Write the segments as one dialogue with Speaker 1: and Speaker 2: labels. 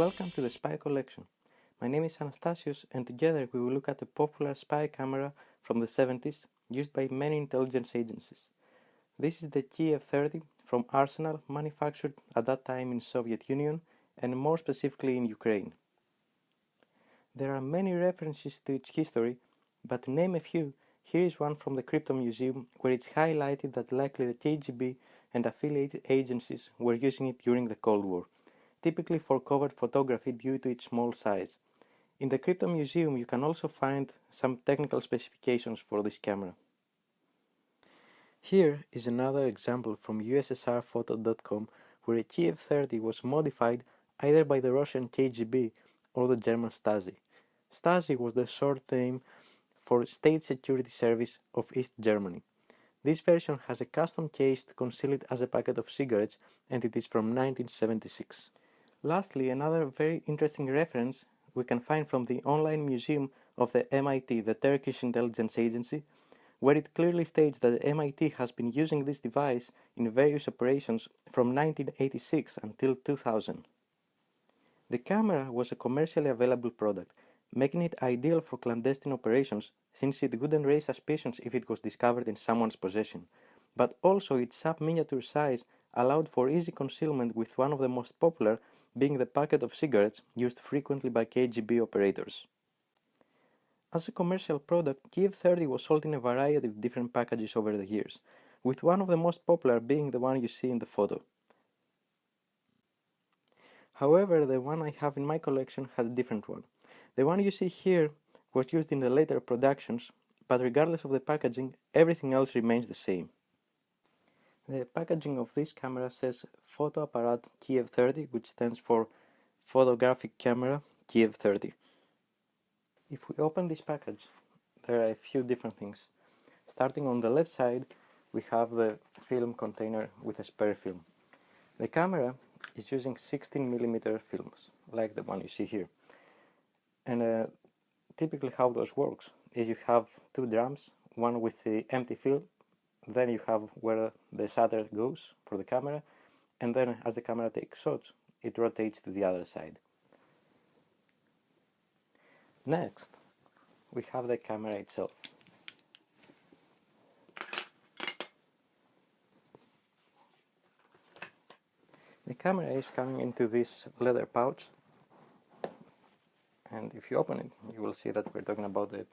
Speaker 1: Welcome to the Spy Collection. My name is Anastasios, and together we will look at a popular spy camera from the 70s used by many intelligence agencies. This is the Kiev-30 from Arsenal, manufactured at that time in Soviet Union and more specifically in Ukraine. There are many references to its history, but to name a few, here is one from the Crypto Museum where it's highlighted that likely the KGB and affiliated agencies were using it during the Cold War, typically for covert photography due to its small size. In the Crypto Museum you can also find some technical specifications for this camera. Here is another example from ussrphoto.com where a Kiev-30 was modified either by the Russian KGB or the German Stasi. Stasi was the short name for State Security Service of East Germany. This version has a custom case to conceal it as a packet of cigarettes, and it is from 1976. Lastly, another very interesting reference we can find from the online museum of the MIT, the Turkish intelligence agency, where it clearly states that the MIT has been using this device in various operations from 1986 until 2000. The camera was a commercially available product, making it ideal for clandestine operations since it wouldn't raise suspicions if it was discovered in someone's possession, but also its sub-miniature size allowed for easy concealment, with one of the most popular being the packet of cigarettes used frequently by KGB operators. As a commercial product, Kiev-30 was sold in a variety of different packages over the years, with one of the most popular being the one you see in the photo. However, the one I have in my collection has a different one. The one you see here was used in the later productions, but regardless of the packaging, everything else remains the same. The packaging of this camera says Fotoapparat Kiev-30, which stands for Photographic Camera Kiev-30. If we open this package, there are a few different things. Starting on the left side, we have the film container with a spare film. The camera is using 16mm films, like the one you see here. And typically how those works is you have two drums, one with the empty film, then you have where the shutter goes for the camera, and then as the camera takes shots, it rotates to the other side. Next, we have the camera itself. The camera is coming into this leather pouch, and if you open it, you will see that we're talking about a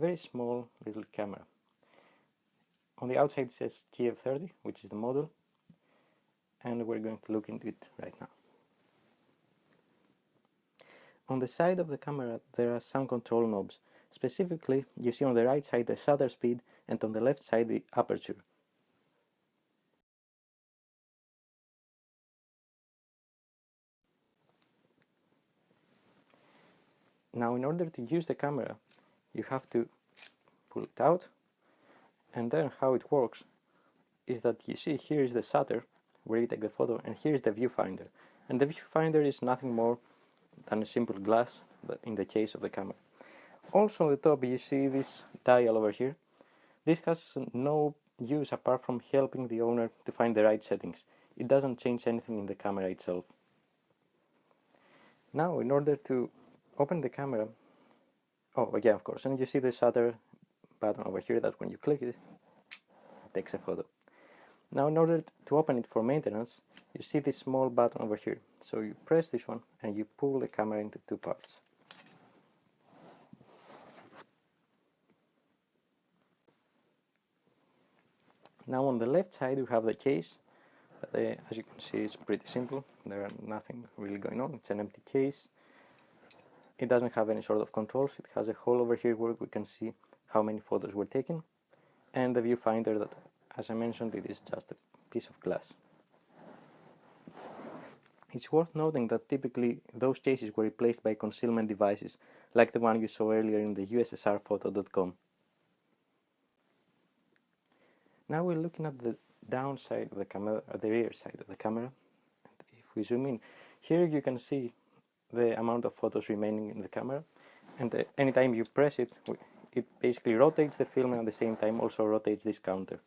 Speaker 1: very small little camera. On the outside it says Kiev-30, which is the model, and we're going to look into it right now. On the side of the camera there are some control knobs. Specifically, you see on the right side the shutter speed and on the left side the aperture. Now, in order to use the camera, you have to pull it out, and then how it works is that you see here is the shutter where you take the photo, and here is the viewfinder. And the viewfinder is nothing more than a simple glass in the case of the camera. Also on the top you see this dial over here. This has no use apart from helping the owner to find the right settings. It doesn't change anything in the camera itself. Now, in order to open the camera, oh yeah, of course, and you see the shutter button over here that when you click it, it takes a photo. Now, in order to open it for maintenance, you see this small button over here. So you press this one and you pull the camera into two parts. Now on the left side we have the case. As you can see, it's pretty simple. There are nothing really going on. It's an empty case. It doesn't have any sort of controls. It has a hole over here where we can see how many photos were taken, and the viewfinder that, as I mentioned, it is just a piece of glass. It's worth noting that typically those cases were replaced by concealment devices, like the one you saw earlier in the ussrphoto.com. Now we're looking at the downside of the camera, or the rear side of the camera. And if we zoom in, here you can see the amount of photos remaining in the camera, and anytime you press it, it basically rotates the film and at the same time also rotates this counter.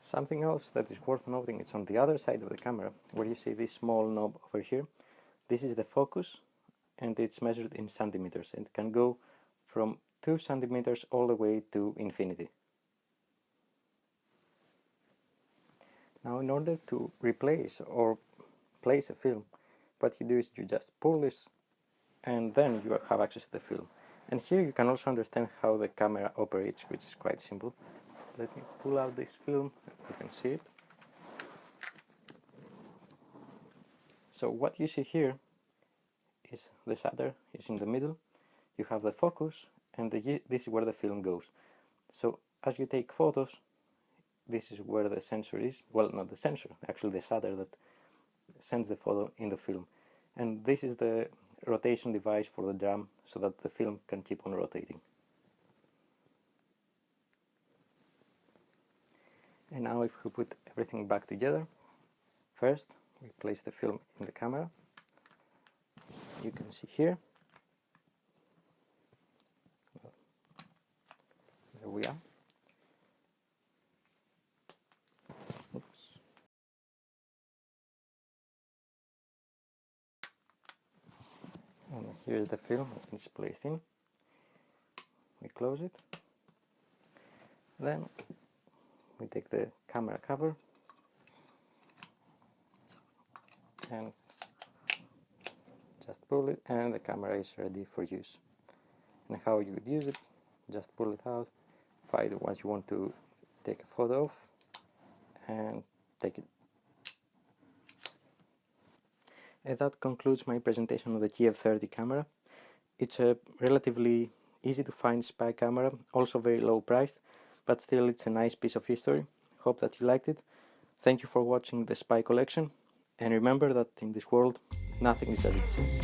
Speaker 1: Something else that is worth noting is on the other side of the camera, where you see this small knob over here. This is the focus, and it's measured in centimeters, and it can go from 2 centimeters all the way to infinity. Now, in order to replace or place a film, what you do is you just pull this, and then you have access to the film. And here you can also understand how the camera operates, which is quite simple. Let me pull out this film, you can see it. So what you see here is the shutter is in the middle, you have the focus, and this is where the film goes. So as you take photos, this is where the sensor is. Well, not the sensor, actually the shutter that sends the photo in the film. And this is the rotation device for the drum, so that the film can keep on rotating. And now if we put everything back together, first we place the film in the camera. You can see here. There we are. Oops. And here's the film it's placed in. We close it. Then we take the camera cover and just pull it, and the camera is ready for use. And how you would use it, just pull it out, find the ones you want to take a photo of, and take it. And that concludes my presentation of the Kiev-30 camera. It's a relatively easy to find spy camera, also very low priced, but still it's a nice piece of history. Hope that you liked it. Thank you for watching the spy collection, and remember that in this world nothing is as it seems.